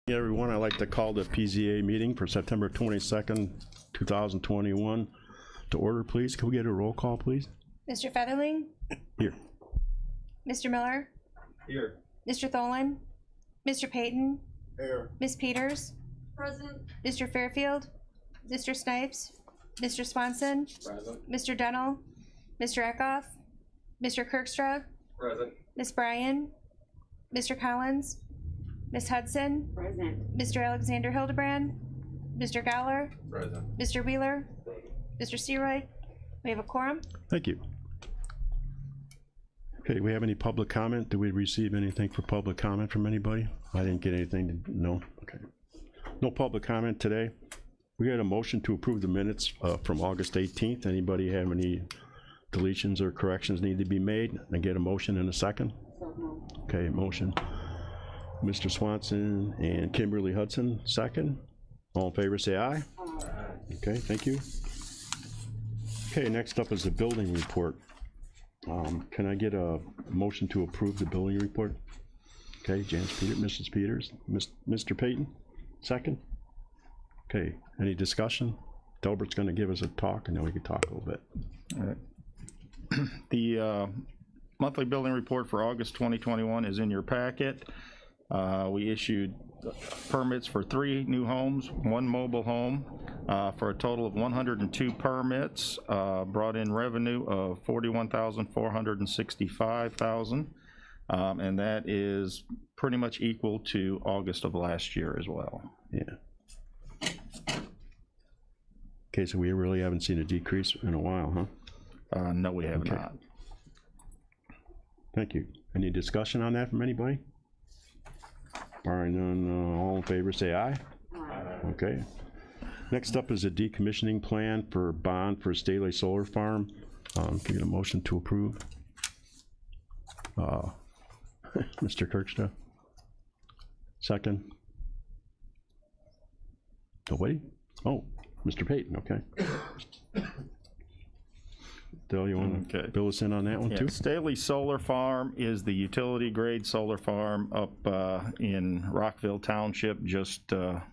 Everyone, I'd like to call the PZA meeting for September 22nd, 2021 to order, please. Can we get a roll call, please? Mr. Featherling? Here. Mr. Miller? Here. Mr. Tholen? Mr. Payton? Here. Ms. Peters? Present. Mr. Fairfield? Mr. Snipes? Mr. Swanson? Present. Mr. Dunnell? Mr. Eckhoff? Mr. Kirkstra? Present. Ms. Bryan? Mr. Collins? Ms. Hudson? Present. Mr. Alexander Hildebrand? Mr. Gowler? Present. Mr. Wheeler? Mr. Seroy? We have a quorum. Thank you. Okay, do we have any public comment? Did we receive anything for public comment from anybody? I didn't get anything. No? Okay. No public comment today. We had a motion to approve the minutes from August 18th. Anybody have any deletions or corrections need to be made? I get a motion in a second. Okay, motion. Mr. Swanson and Kimberly Hudson, second. All in favor, say aye. Okay, thank you. Okay, next up is the building report. Can I get a motion to approve the building report? Okay, Mrs. Peters, Mr. Payton, second. Okay, any discussion? Delbert's gonna give us a talk and then we can talk a little bit. All right. The monthly building report for August 2021 is in your packet. We issued permits for 3 new homes, 1 mobile home, for a total of 102 permits, brought in revenue of $41,465,000, and that is pretty much equal to August of last year as well. Yeah. Okay, so we really haven't seen a decrease in a while, huh? No, we have not. Thank you. Any discussion on that from anybody? Barring none, all in favor say aye. Aye. Okay. Next up is a decommissioning plan for bond for Staley Solar Farm. Can I get a motion to approve? Mr. Kirkstra. Second. Nobody? Oh, Mr. Payton, okay. Dale, you want to fill us in on that one too? Staley Solar Farm is the utility grade solar farm up in Rockville Township, just I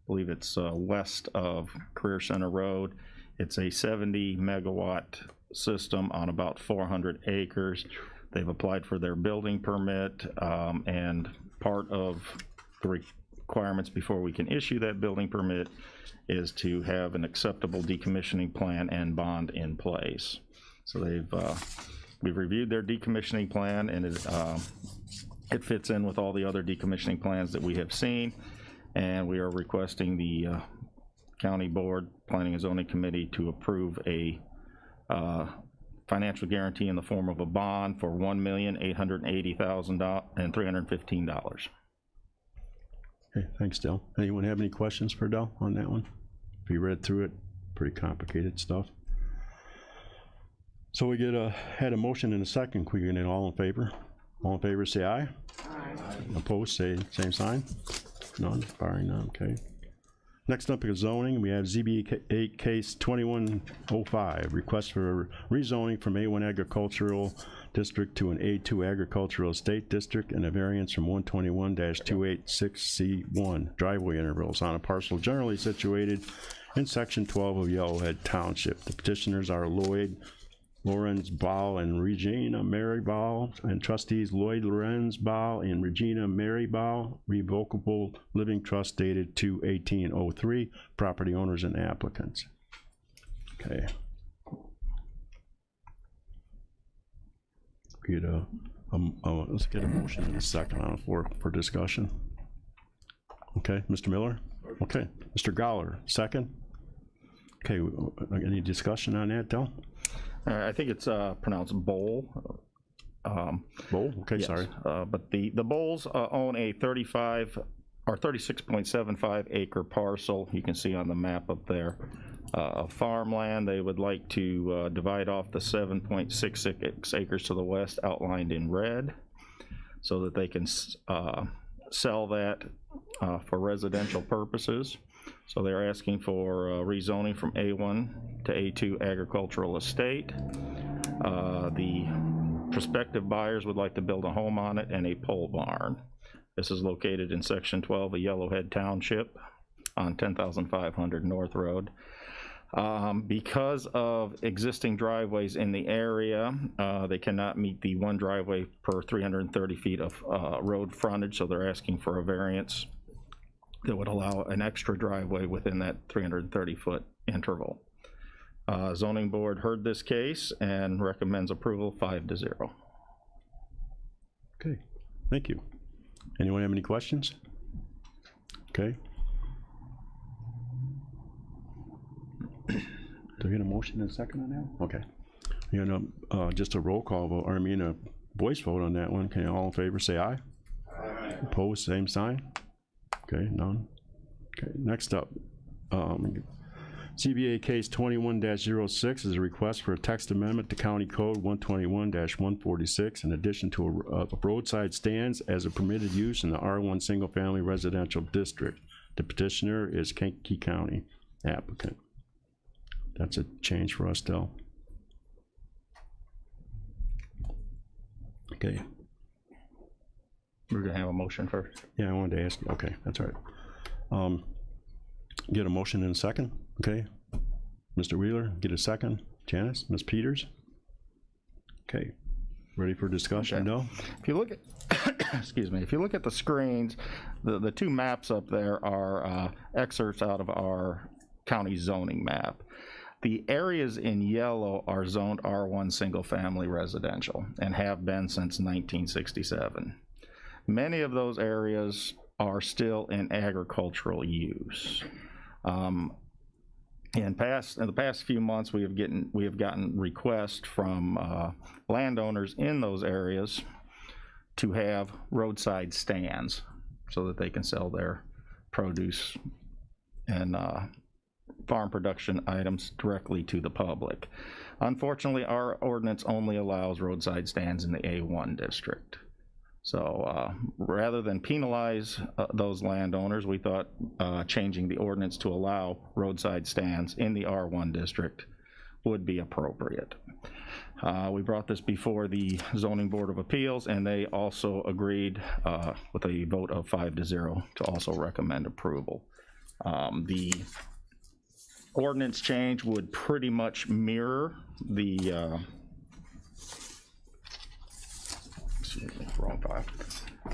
believe it's west of Career Center Road. It's a 70 megawatt system on about 400 acres. They've applied for their building permit, and part of the requirements before we can issue that building permit is to have an acceptable decommissioning plan and bond in place. So we've reviewed their decommissioning plan, and it fits in with all the other decommissioning plans that we have seen, and we are requesting the County Board Planning and Zoning Committee to approve a financial guarantee in the form of a bond for $1,880,315. Okay, thanks, Dell. Anyone have any questions for Dell on that one? If you read through it, pretty complicated stuff. So we had a motion and a second. Can we get it all in favor? All in favor say aye. Aye. Opposed say same sign. None, barring none, okay. Next up is zoning. We have ZBA case 2105, request for rezoning from A1 agricultural district to an A2 agricultural estate district and a variance from 121-286C1 driveway intervals on a parcel generally situated in section 12 of Yellowhead Township. The petitioners are Lloyd Lorenz Ball and Regina Mary Ball, and trustees Lloyd Lorenz Ball and Regina Mary Ball, revocable living trust dated 2/18/03, property owners and applicants. Okay. Let's get a motion in a second on the floor for discussion. Okay, Mr. Miller? Okay, Mr. Gowler, second. Okay, any discussion on that, Del? I think it's pronounced Bowl. Bowl? Okay, yes. Sorry. But the Bowles own a 36.75 acre parcel. You can see on the map up there of farmland. They would like to divide off the 7.66 acres to the west, outlined in red, so that they can sell that for residential purposes. So they're asking for rezoning from A1 to A2 agricultural estate. The prospective buyers would like to build a home on it and a pole barn. This is located in Section 12 of Yellowhead Township on 10,500 North Road. Because of existing driveways in the area, they cannot meet the one driveway per 330 feet of road frontage, so they're asking for a variance that would allow an extra driveway within that 330-foot interval. Zoning Board heard this case and recommends approval 5-0. Okay, thank you. Anyone have any questions? Okay. Do we get a motion and a second on that? Okay. You know, just a roll call vote, or I mean a voice vote on that one. Can all in favor say aye? Aye. Opposed, same sign? Okay, none. Okay, next up, CBA case 21-06 is a request for a text amendment to County Code 121-146 in addition to roadside stands as a permitted use in the R1 Single Family Residential District. The petitioner is Kankakee County applicant. That's a change for us, Del. Okay. We're gonna have a motion first. Yeah, I wanted to ask you. Okay, that's all right. Get a motion in a second. Okay. Mr. Wheeler, get a second. Janice, Ms. Peters. Okay. Ready for discussion? Okay. No? If you look at, excuse me, if you look at the screens, the two maps up there are excerpts out of our county zoning map. The areas in yellow are zoned R1 single family residential and have been since 1967. Many of those areas are still in agricultural use. In the past few months, we have gotten requests from landowners in those areas to have roadside stands so that they can sell their produce and farm production items directly to the public. Unfortunately, our ordinance only allows roadside stands in the A1 district. So rather than penalize those landowners, we thought changing the ordinance to allow roadside stands in the R1 district would be appropriate. We brought this before the Zoning Board of Appeals, and they also agreed with a vote of 5-0 to also recommend approval. The ordinance change would pretty much mirror the excuse me, wrong file.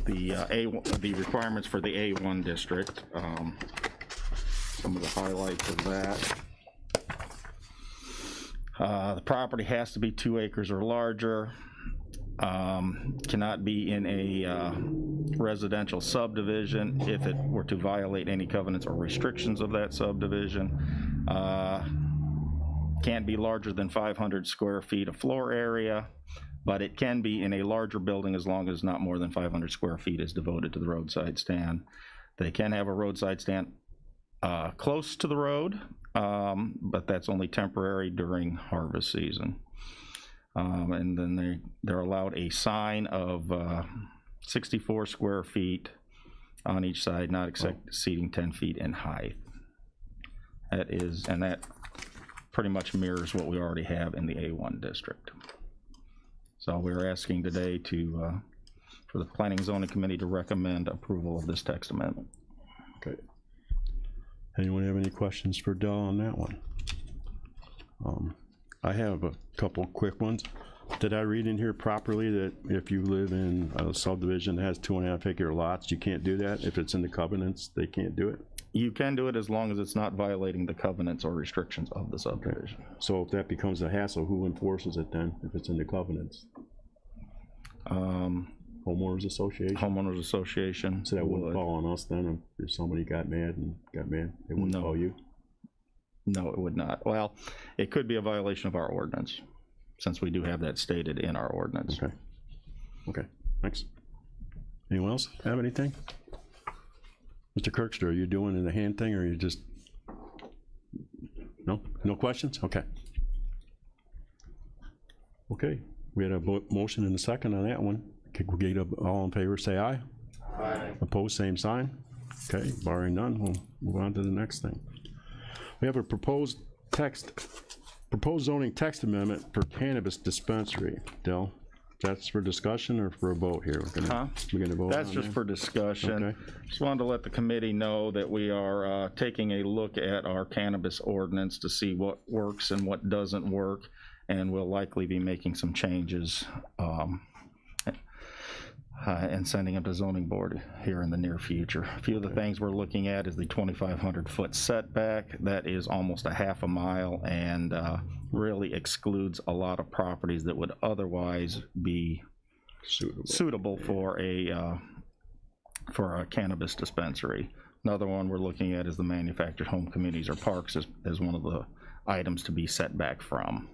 The requirements for the A1 district. Some of the highlights of that. The property has to be 2 acres or larger. Cannot be in a residential subdivision if it were to violate any covenants or restrictions of that subdivision. Can't be larger than 500 square feet of floor area, but it can be in a larger building as long as not more than 500 square feet is devoted to the roadside stand. They can have a roadside stand close to the road, but that's only temporary during harvest season. And then they're allowed a sign of 64 square feet on each side, not exceeding 10 feet in height. That pretty much mirrors what we already have in the A1 district. So we're asking today for the Planning and Zoning Committee to recommend approval of this text amendment. Okay. Anyone have any questions for Del on that one? I have a couple quick ones. Did I read in here properly that if you live in a subdivision that has 2.5 acre lots, you can't do that? If it's in the covenants, they can't do it? You can do it as long as it's not violating the covenants or restrictions of the subdivision. Okay. So if that becomes a hassle, who enforces it then, if it's in the covenants? Homeowners Association? Homeowners Association. So that wouldn't fall on us then if somebody got mad, they wouldn't call you? No, it would not. Well, it could be a violation of our ordinance, since we do have that stated in our ordinance. Okay. Okay, thanks. Anyone else have anything? Mr. Kirkster, are you doing the hand thing, or are you just, no? No questions? Okay. Okay, we had a motion and a second on that one. We'll get all in favor, say aye. Aye. Opposed, same sign. Okay, barring none, we'll move on to the next thing. We have a proposed zoning text amendment for cannabis dispensary. Del? That's for discussion or for a vote here? We're gonna vote That's on just that? for discussion. Okay. Just wanted to let the committee know that we are taking a look at our cannabis ordinance to see what works and what doesn't work, and we'll likely be making some changes and sending them to zoning board here in the near future. A few of the things we're looking at is the 2,500-foot setback. That is almost a half a mile and really excludes a lot of properties that would otherwise be suitable for a cannabis dispensary. Another one we're looking at is the manufactured home communities or parks as one of the items to be set back from.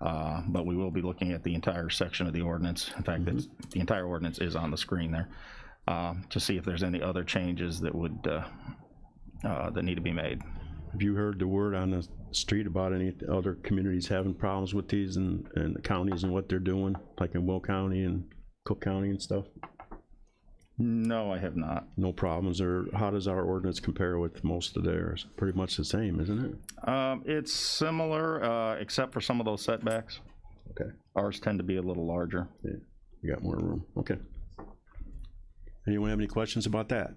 But we will be looking at the entire section of the ordinance. In fact, the entire ordinance is on the screen there, to see if there's any other changes that would that need to be made. Have you heard the word on the street about any other communities having problems with these and the counties and what they're doing, like in Will County and Cook County and stuff? No, I have not. No problems, or how does our ordinance compare with most of theirs? Pretty much the same, isn't it? It's similar, except for some of those setbacks. Okay. Ours tend to be a little larger. Yeah, you got more room. Okay. Anyone have any questions about that?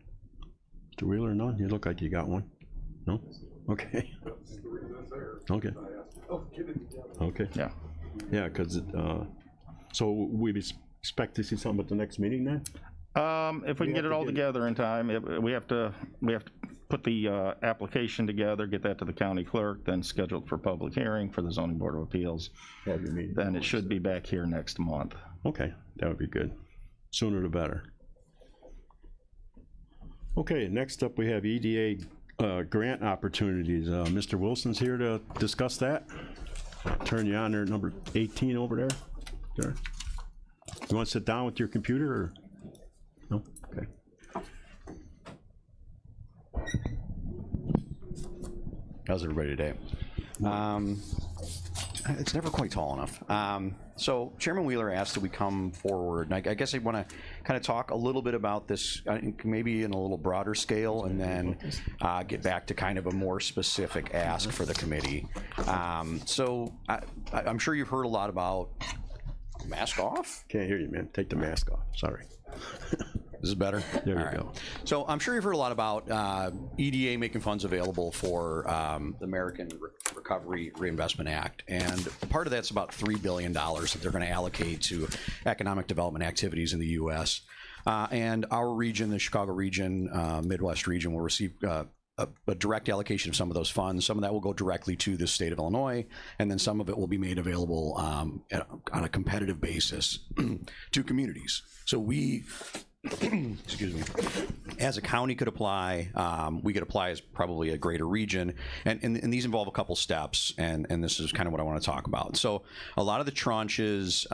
Mr. Wheeler, none? You look like you got one. No? Okay. Okay. Okay. Yeah. Yeah, because so we expect to see something at the next meeting then? If we can get it all together in time, we have to put the application together, get that to the county clerk, then schedule it for public hearing for the zoning board of appeals. Have your meeting. Then it should be back here next month. Okay, that would be good. Sooner the better. Okay, next up we have EDA grant opportunities. Mr. Wilson's here to discuss that. I'll turn you on there, number 18 over there. Sure. You want to sit down with your computer or? No? Okay. How's everybody today? It's never quite tall enough. So Chairman Wheeler asked that we come forward, and I guess I want to kind of talk a little bit about this, maybe in a little broader scale, and then get back to kind of a more specific ask for the committee. So I'm sure you've heard a lot about mask off. Can't hear you, man. Take the mask off. Sorry. This is better? There you go. So I'm sure you've heard a lot about EDA making funds available for the American Recovery Reinvestment Act. And part of that's about $3 billion that they're going to allocate to economic development activities in the U.S. And our region, the Chicago region, Midwest region, will receive a direct allocation of some of those funds. Some of that will go directly to the state of Illinois, and then some of it will be made available on a competitive basis to communities. So we, excuse me, as a county could apply, we could apply as probably a greater region, and these involve a couple steps, and this is kind of what I want to talk about. So a lot of the tranches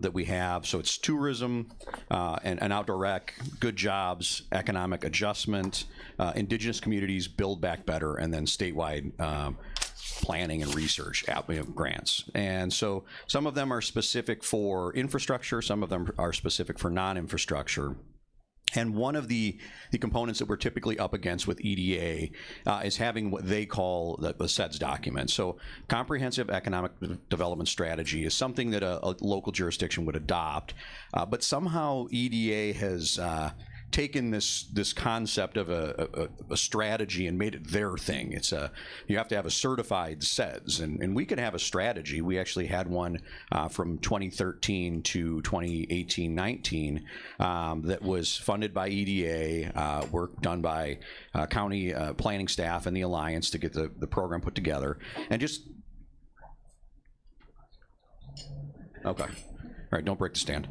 that we have, so it's tourism and outdoor rec, good jobs, economic adjustment, indigenous communities, build back better, and then statewide planning and research grants. And so some of them are specific for infrastructure, some of them are specific for non-infrastructure. And one of the components that we're typically up against with EDA is having what they call the SEDS document. So comprehensive economic development strategy is something that a local jurisdiction would adopt, but somehow EDA has taken this concept of a strategy and made it their thing. It's you have to have a certified SEDS, and we could have a strategy. We actually had one from 2013 to 2018-19 that was funded by EDA, work done by county planning staff and the Alliance to get the program put together, and just okay. All right, don't break the stand.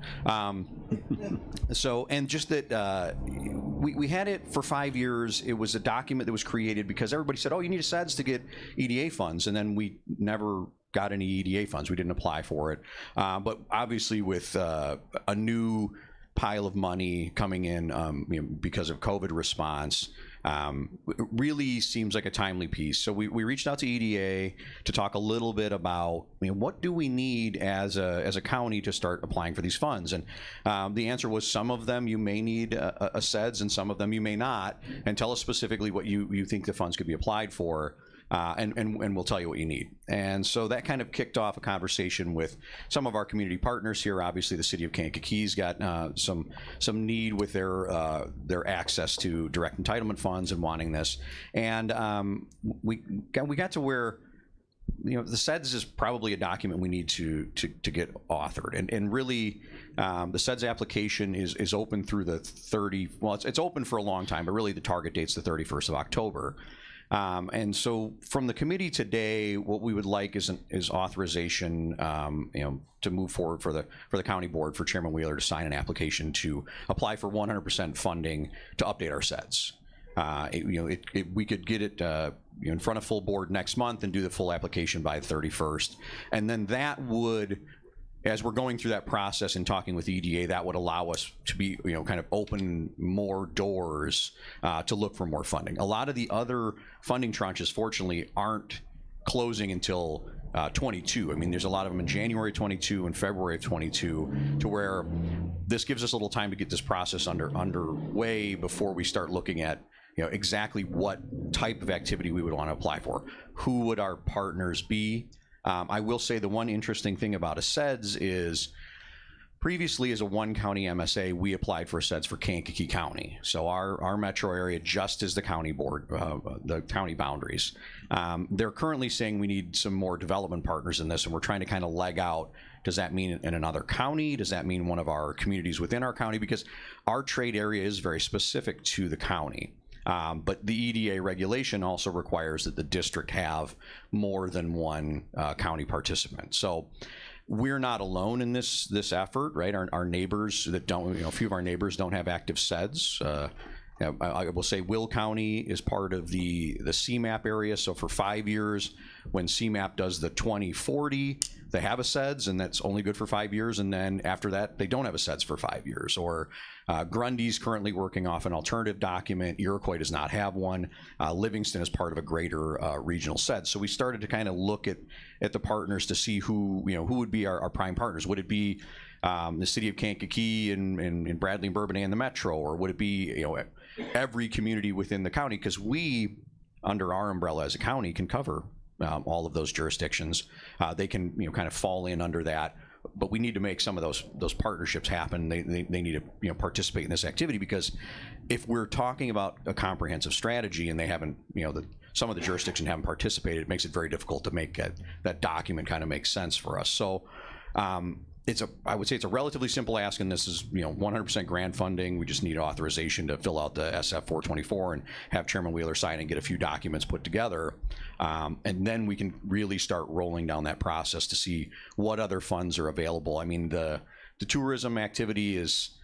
So, and just that we had it for 5 years. It was a document that was created because everybody said, oh, you need a SEDS to get EDA funds, and then we never got any EDA funds. We didn't apply for it. But obviously with a new pile of money coming in because of COVID response, it really seems like a timely piece. So we reached out to EDA to talk a little bit about what do we need as a county to start applying for these funds, and the answer was some of them you may need a SEDS and some of them you may not, and tell us specifically what you think the funds could be applied for. and we'll tell you what you need. And so that kind of kicked off a conversation with some of our community partners here. Obviously, the city of Kankakee's got some need with their access to direct entitlement funds and wanting this. And we got to where, you know, the SEDS is probably a document we need to get authored, and really the SEDS application is open through the it's open for a long time, but really the target date's the 31st of October. And so from the committee today, what we would like is authorization, you know, to move forward for the county board for Chairman Wheeler to sign an application to apply for 100% funding to update our SEDS. We could get it in front of full board next month and do the full application by the 31st, and then that would, as we're going through that process and talking with EDA, that would allow us to be, you know, kind of open more doors to look for more funding. A lot of the other funding tranches, fortunately, aren't closing until 22. I mean, there's a lot of them in January 22 and February of 22, to where this gives us a little time to get this process underway before we start looking at, you know, exactly what type of activity we would want to apply for. Who would our partners be? I will say the one interesting thing about a SEDS is, previously as a one county MSA, we applied for a SEDS for Kankakee County. So our metro area just is the county board, the county boundaries. They're currently saying we need some more development partners in this, and we're trying to kind of leg out, does that mean in another county? Does that mean one of our communities within our county? Because our trade area is very specific to the county. But the EDA regulation also requires that the district have more than one county participant. So we're not alone in this effort, right? Our neighbors that don't, you know, a few of our neighbors don't have active SEDS. I will say Will County is part of the CMAP area. So for 5 years, when CMAP does the 2040, they have a SEDS, and that's only good for 5 years. And then after that, they don't have a SEDS for 5 years. Or Grundy's currently working off an alternative document. Iroquois does not have one. Livingston is part of a greater regional SEDS. So we started to kind of look at the partners to see who would be our prime partners. Would it be the city of Kankakee and Bradley and Bourbonnais and the metro, or would it be, you know, every community within the county? Because we, under our umbrella as a county, can cover all of those jurisdictions. They can, you know, kind of fall in under that, but we need to make some of those partnerships happen. They need to, you know, participate in this activity, because if we're talking about a comprehensive strategy and they haven't, you know, some of the jurisdictions haven't participated, it makes it very difficult to make that document kind of make sense for us. So I would say it's a relatively simple ask, and this is, you know, 100% grant funding. We just need authorization to fill out the SF 424 and have Chairman Wheeler sign and get a few documents put together. And then we can really start rolling down that process to see what other funds are available. I mean, the tourism activity it's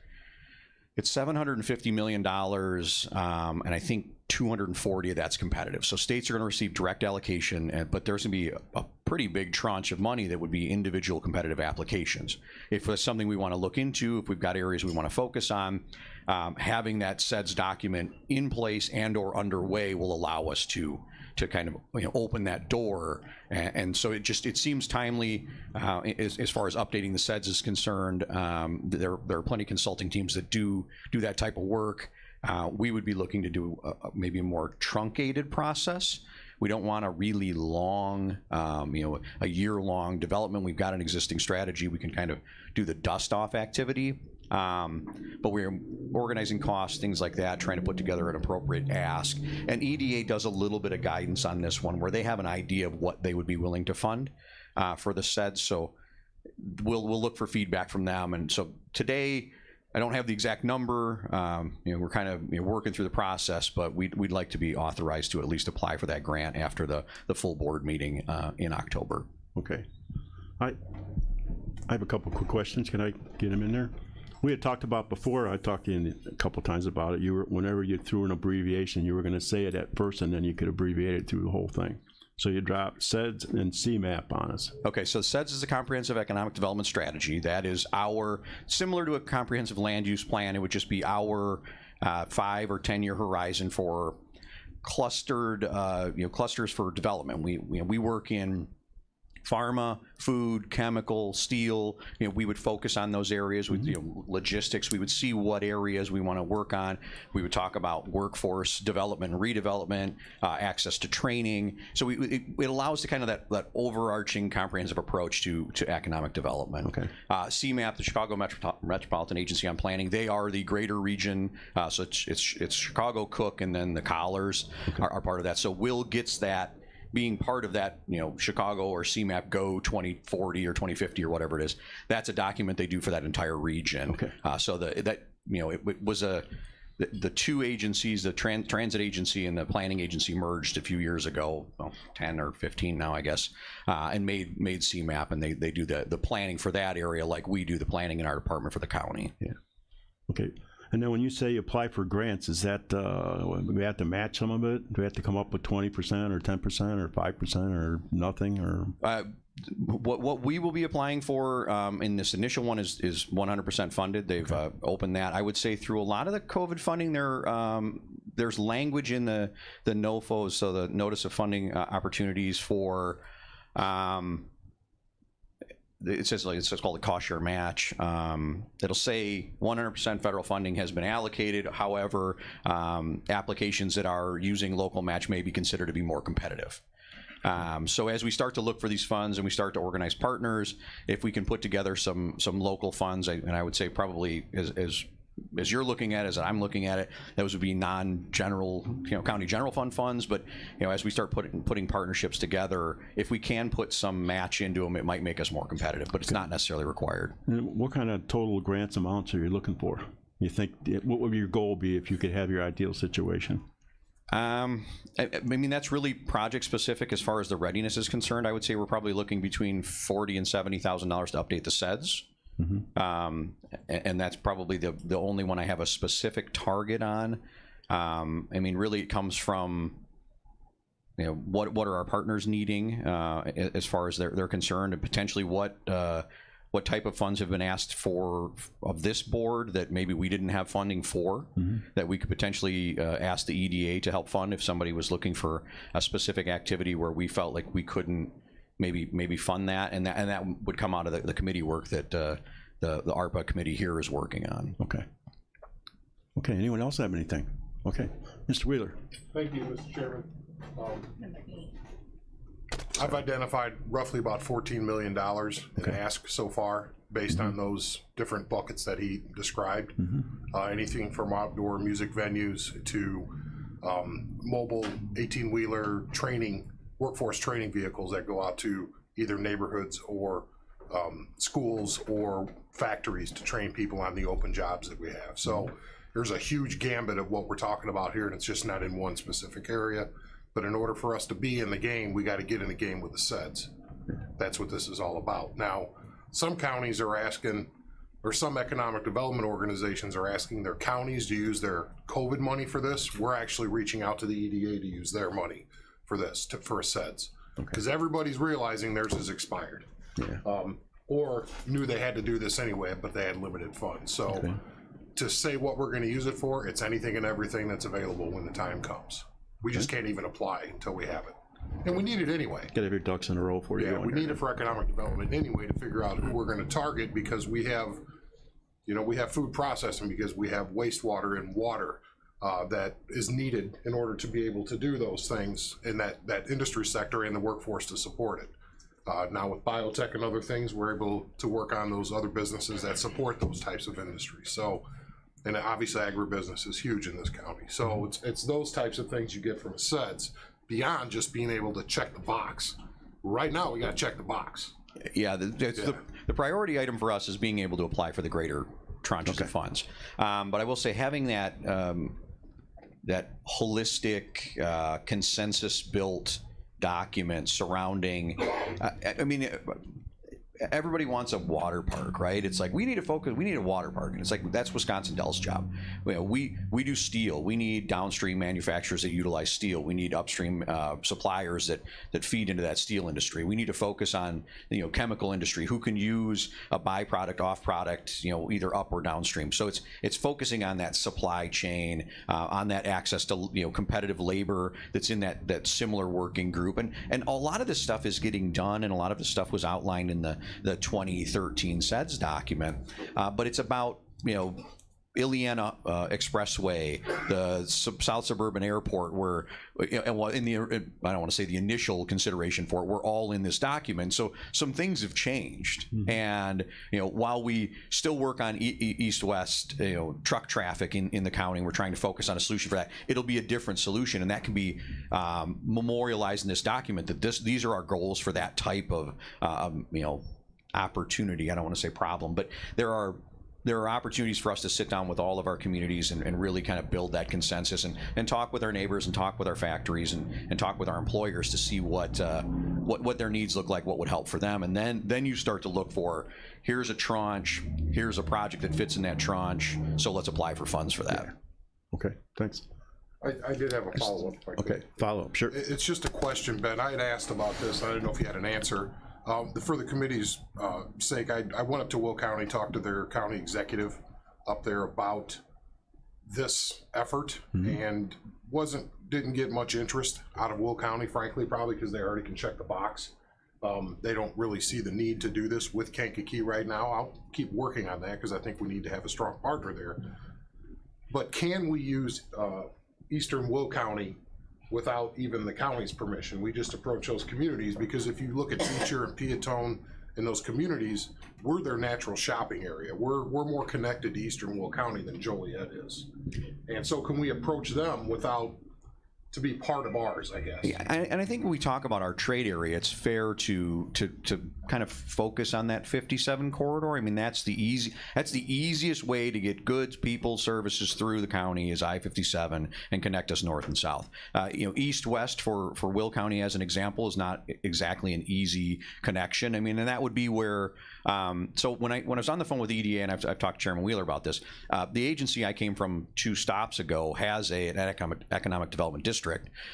$750 million, and I think 240 of that's competitive. So states are going to receive direct allocation, but there's going to be a pretty big tranche of money that would be individual competitive applications. If it's something we want to look into, if we've got areas we want to focus on, having that SEDS document in place and or underway will allow us to kind of, you know, open that door. And so it seems timely as far as updating the SEDS is concerned. There are plenty of consulting teams that do that type of work. We would be looking to do maybe a more truncated process. We don't want a really long, you know, a year-long development. We've got an existing strategy. We can kind of do the dust-off activity. But we're organizing costs, things like that, trying to put together an appropriate ask. And EDA does a little bit of guidance on this one, where they have an idea of what they would be willing to fund for the SEDS. So we'll look for feedback from them. And so today, I don't have the exact number. You know, we're kind of, you know, working through the process, but we'd like to be authorized to at least apply for that grant after the full board meeting in October. Okay. I have a couple quick questions. Can I get them in there? We had talked about before, I talked to you a couple times about it. Whenever you threw an abbreviation, you were going to say it at first, and then you could abbreviate it through the whole thing. So you drop SEDS and CMAP on us. Okay, so SEDS is a comprehensive economic development strategy. That is similar to a comprehensive land use plan. It would just be our 5 or 10 year horizon for clusters for development. We work in pharma, food, chemical, steel, we would focus on those areas with, logistics. We would see what areas we want to work on. We would talk about workforce development and redevelopment, access to training. So it allows the kind of that overarching comprehensive approach to economic development. Okay. CMAP, the Chicago Metropolitan Agency on Planning, they are the greater region. So it's Chicago, Cook, and then the collars are part of that. So Will gets that, being part of that, Chicago or CMAP Go 2040 or 2050 or whatever it is. That's a document they do for that entire region. Okay. So it was the two agencies, the transit agency and the planning agency, merged a few years ago, 10 or 15 now, I guess, and made CMAP, and they do the planning for that area like we do the planning in our department for the county. Yeah. Okay. And then when you say apply for grants, is that we have to match some of it? Do we have to come up with 20% or 10% or 5% or nothing? Or what we will be applying for in this initial one is 100% funded. They've opened that. I would say through a lot of the COVID funding, there's language in the NOFOs, so the Notice of Funding Opportunities for. It's called a cost share match. It'll say 100% federal funding has been allocated. However, applications that are using local match may be considered to be more competitive. So as we start to look for these funds and we start to organize partners, if we can put together some local funds, and I would say probably as you're looking at it, as I'm looking at it, those would be non-general, county general fund funds. But as we start putting partnerships together, if we can put some match into them, it might make us more competitive. But it's not necessarily required. And what kind of total grants amounts are you looking for? You think, what would your goal be if you could have your ideal situation? I mean, that's really project specific as far as the readiness is concerned. I would say we're probably looking between $40,000 and $70,000 to update the SEDS. And that's probably the only one I have a specific target on. I mean, really, it comes from what are our partners needing as far as they're concerned, and potentially what type of funds have been asked for of this board that maybe we didn't have funding for, that we could potentially ask the EDA to help fund if somebody was looking for a specific activity where we felt like we couldn't maybe fund that, and that would come out of the committee work that the ARPA committee here is working on. Okay. Okay. Anyone else have anything? Okay, Mr. Wheeler. Thank you, Mr. Chairman. I've identified roughly about $14 million in ask so far, based on those different buckets that he described. Anything from outdoor music venues to mobile 18-wheeler training, workforce training vehicles that go out to either neighborhoods or schools or factories to train people on the open jobs that we have. So there's a huge gambit of what we're talking about here, and it's just not in one specific area. But in order for us to be in the game, we got to get in the game with the SEDS. That's what this is all about. Now, some counties are asking, or some economic development organizations are asking their counties to use their COVID money for this. We're actually reaching out to the EDA to use their money for this, for a SEDS. Because everybody's realizing theirs is expired. Or knew they had to do this anyway, but they had limited funds. So to say what we're going to use it for, it's anything and everything that's available when the time comes. We just can't even apply until we have it. And we need it anyway. Get every ducks in a row for you. Yeah, we need it for economic development anyway to figure out who we're going to target, because we have, we have food processing, because we have wastewater and water that is needed in order to be able to do those things in that industry sector and the workforce to support it. Now with biotech and other things, we're able to work on those other businesses that support those types of industries. So, and obviously agribusiness is huge in this county. So it's those types of things you get from a SEDS, beyond just being able to check the box. Right now, we got to check the box. Yeah, the priority item for us is being able to apply for the greater tranches of funds. But I will say, having that that holistic, consensus-built document surrounding, I mean, everybody wants a water park, right? It's like, we need to focus, we need a water park. And it's like, that's Wisconsin Del's job. You know, we do steel. We need downstream manufacturers that utilize steel. We need upstream suppliers that feed into that steel industry. We need to focus on, you know, chemical industry, who can use a byproduct, off product, you know, either up or downstream. So it's focusing on that supply chain, on that access to, you know, competitive labor that's in that similar working group. And a lot of this stuff is getting done, and a lot of this stuff was outlined in the 2013 SEDS document. But it's about, you know, Ileana Expressway, the South Suburban Airport, where, well, I don't want to say the initial consideration for it, we're all in this document. So some things have changed, and you know, while we still work on east-west, you know, truck traffic in the county, we're trying to focus on a solution for that. It'll be a different solution, and that can be memorialized in this document. That these are our goals for that type of you know, opportunity. I don't want to say problem, but there are opportunities for us to sit down with all of our communities and really kind of build that consensus and talk with our neighbors and talk with our factories and talk with our employers to see what their needs look like, what would help for them. And then you start to look for, here's a tranche, here's a project that fits in that tranche, so let's apply for funds for that. Okay, thanks. I did have a follow-up. Okay, follow-up, sure. It's just a question, Ben. I had asked about this. I didn't know if you had an answer. For the committee's sake, I went up to Will County, talked to their county executive up there about this effort, and didn't get much interest out of Will County, frankly, probably because they already can check the box. They don't really see the need to do this with Kankakee right now. I'll keep working on that because I think we need to have a strong partner there. But can we use Eastern Will County without even the county's permission? We just approach those communities, because if you look at Beecher and Peatone and those communities, we're their natural shopping area. We're more connected to Eastern Will County than Joliet is. And so can we approach them without, to be part of ours, I guess? Yeah, and I think when we talk about our trade area, it's fair to kind of focus on that 57 corridor. I mean, that's the easiest way to get goods, people, services through the county is I-57 and connect us north and south. You know, east-west for Will County, as an example, is not exactly an easy connection. I mean, and that would be where. So when I was on the phone with EDA, and I've talked to Chairman Wheeler about this, the agency I came from 2 stops ago has an economic development district.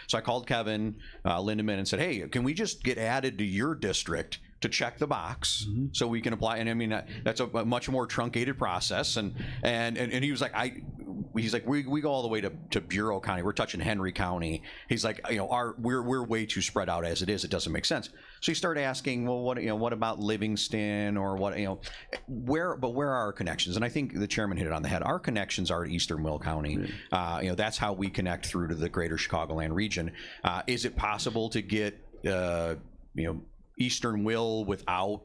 So I called Kevin Lindeman and said, hey, can we just get added to your district to check the box so we can apply? And I mean, that's a much more truncated process. And he was like, we go all the way to Bureau County. We're touching Henry County. He's like, you know, we're way too spread out as it is. It doesn't make sense. So you start asking, well, what about Livingston, or what, you know, where are our connections? And I think the chairman hit it on the head. Our connections are to Eastern Will County. You know, that's how we connect through to the greater Chicagoland region. Is it possible to get, you know, Eastern Will without,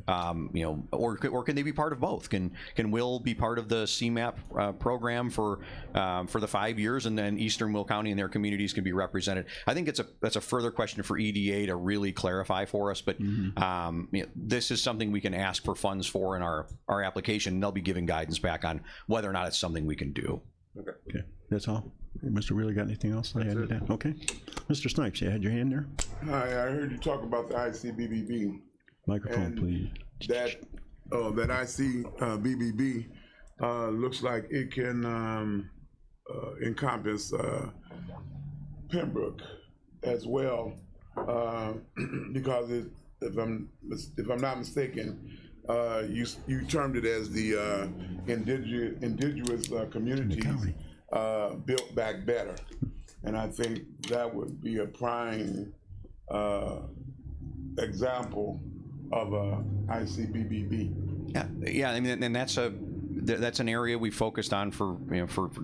you know, or can they be part of both? Can Will be part of the CMAP program for the 5 years, and then Eastern Will County and their communities can be represented? I think that's a further question for EDA to really clarify for us. But you know, this is something we can ask for funds for in our application. And they'll be giving guidance back on whether or not it's something we can do. Okay, that's all. Mr. Wheeler, got anything else to add to that? Okay. Mr. Snipes, you had your hand there? Hi, I heard you talk about the ICBBB. Microphone, and please. That ICBBB looks like it can encompass Pembroke as well, because if I'm not mistaken, you termed it as the indigenous communities built back better, and I think that would be a prime example of a ICBBB. Yeah. I mean, and that's an area we focused on for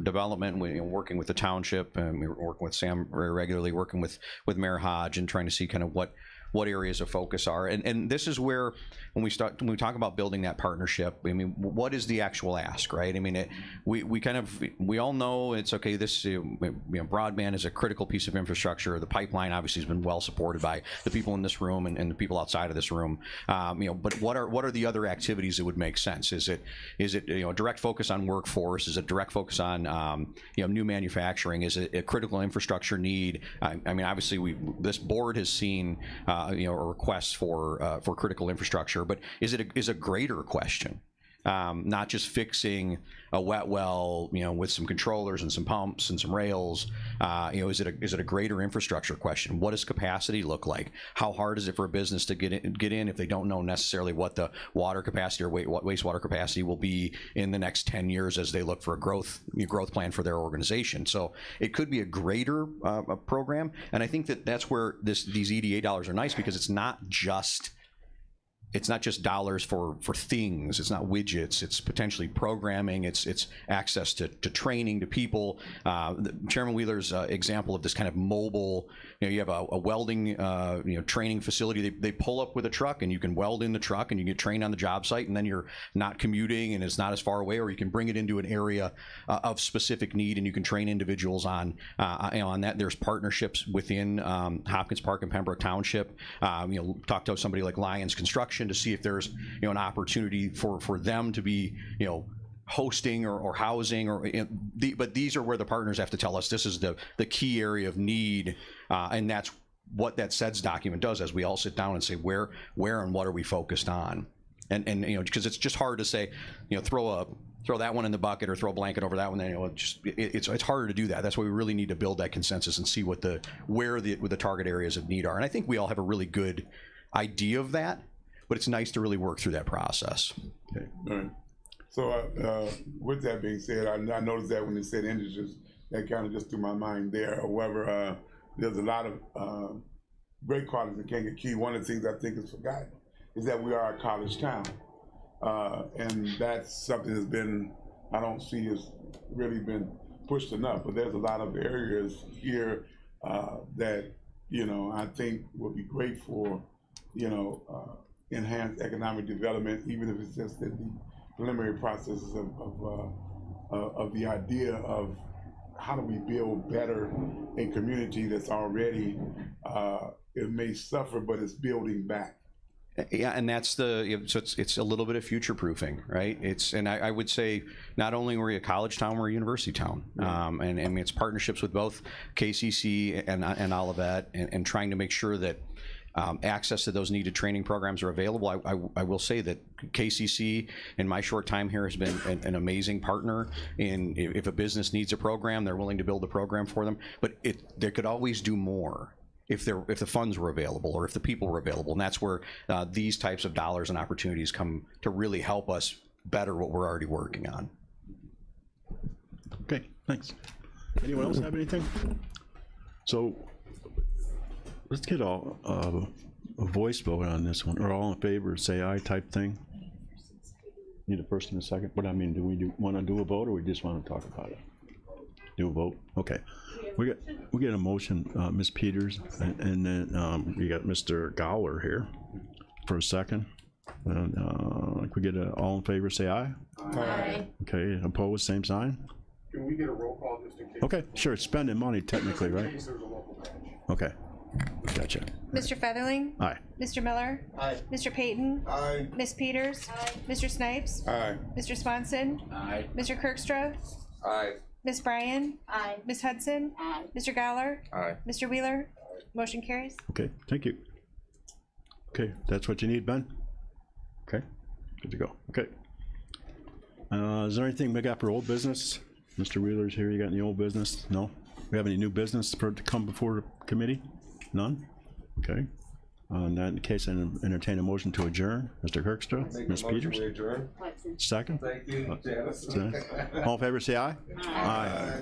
development. We, working with the township, and we were working with Sam very regularly, working with Mayor Hodge, and trying to see kind of what areas of focus are. And this is where, when we talk about building that partnership, I mean, what is the actual ask, right? I mean, we all know it's okay. This, broadband is a critical piece of infrastructure. The pipeline obviously has been well supported by the people in this room and the people outside of this room. But what are the other activities that would make sense? Is it a direct focus on workforce? Is it direct focus on new manufacturing? Is it a critical infrastructure need? I mean, obviously this board has seen or requests for critical infrastructure, but is a greater question. Not just fixing a wet well, with some controllers and some pumps and some rails. Is it a greater infrastructure question? What does capacity look like? How hard is it for a business to get in if they don't know necessarily what the water capacity or wastewater capacity will be in the next 10 years as they look for a growth plan for their organization? So it could be a greater program, and I think that's where these EDA dollars are nice, because it's not just dollars for things. It's not widgets. It's potentially programming. It's access to training to people. Chairman Wheeler's example of this kind of mobile, you have a welding training facility. They pull up with a truck, and you can weld in the truck, and you get trained on the job site, and then you're not commuting, and it's not as far away. Or you can bring it into an area of specific need, and you can train individuals on that. There's partnerships within Hopkins Park and Pembroke Township. Talk to somebody like Lyons Construction to see if there's an opportunity for them to be hosting or housing, but these are where the partners have to tell us this is the key area of need, and that's what that SEDS document does, as we all sit down and say where and what are we focused on, and because it's just hard to say throw that one in the bucket or throw a blanket over that one. It's harder to do that. That's why we really need to build that consensus and see where the target areas of need are. And I think we all have a really good idea of that, but it's nice to really work through that process. Okay. All right. So with that being said, I noticed that when they said indigents, that kind of just threw my mind there. However, there's a lot of great qualities in Kankakee Key. One of the things I think is forgotten is that we are a college town. And that's something that's been, I don't see has really been pushed enough, but there's a lot of areas here that, I think would be great for, enhanced economic development, even if it's just in the preliminary processes of the idea of how do we build better a community that's already, it may suffer, but it's building back. Yeah, and that's so it's a little bit of future proofing, right? And I would say not only were we a college town, we're a university town, and I mean it's partnerships with both KCC and Olivet, and trying to make sure that access to those needed training programs are available. I will say that KCC, in my short time here, has been an amazing partner. If a business needs a program, they're willing to build a program for them. But they could always do more if the funds were available or if the people were available. And that's where these types of dollars and opportunities come to really help us better what we're already working on. Okay, thanks. Anyone else have anything? So let's get a voice vote on this one, or all in favor, say aye type thing. Need a first and a second. But I mean, do we want to do a vote, or we just want to talk about it? Do a vote? Okay. We get a motion, Ms. Peters, and then we got Mr. Gowler here for a second. And we get all in favor, say aye. Aye. Okay, opposed, same sign. Can we get a roll call just in case? Okay, sure. It's spending money technically, right? In case there's a local branch. Okay, gotcha. Mr. Featherling? Aye. Mr. Miller? Aye. Mr. Payton? Aye. Ms. Peters? Mr. Snipes? Aye. Mr. Swanson? Aye. Mr. Kirkstra? Aye. Ms. Bryan? Aye. Ms. Hudson? Aye. Mr. Gowler? Aye. Mr. Wheeler? Motion carries. Okay, thank you. Okay, that's what you need, Ben? Okay, good to go. Okay. Is there anything we got for old business? Mr. Wheeler's here. You got any old business? No? We have any new business to come before the committee? None? Okay. In that case, I entertain a motion to adjourn. Mr. Kirkstra, Ms. Peters. Adjourn. Second? Thank you, Janice. All in favor, say aye. Aye.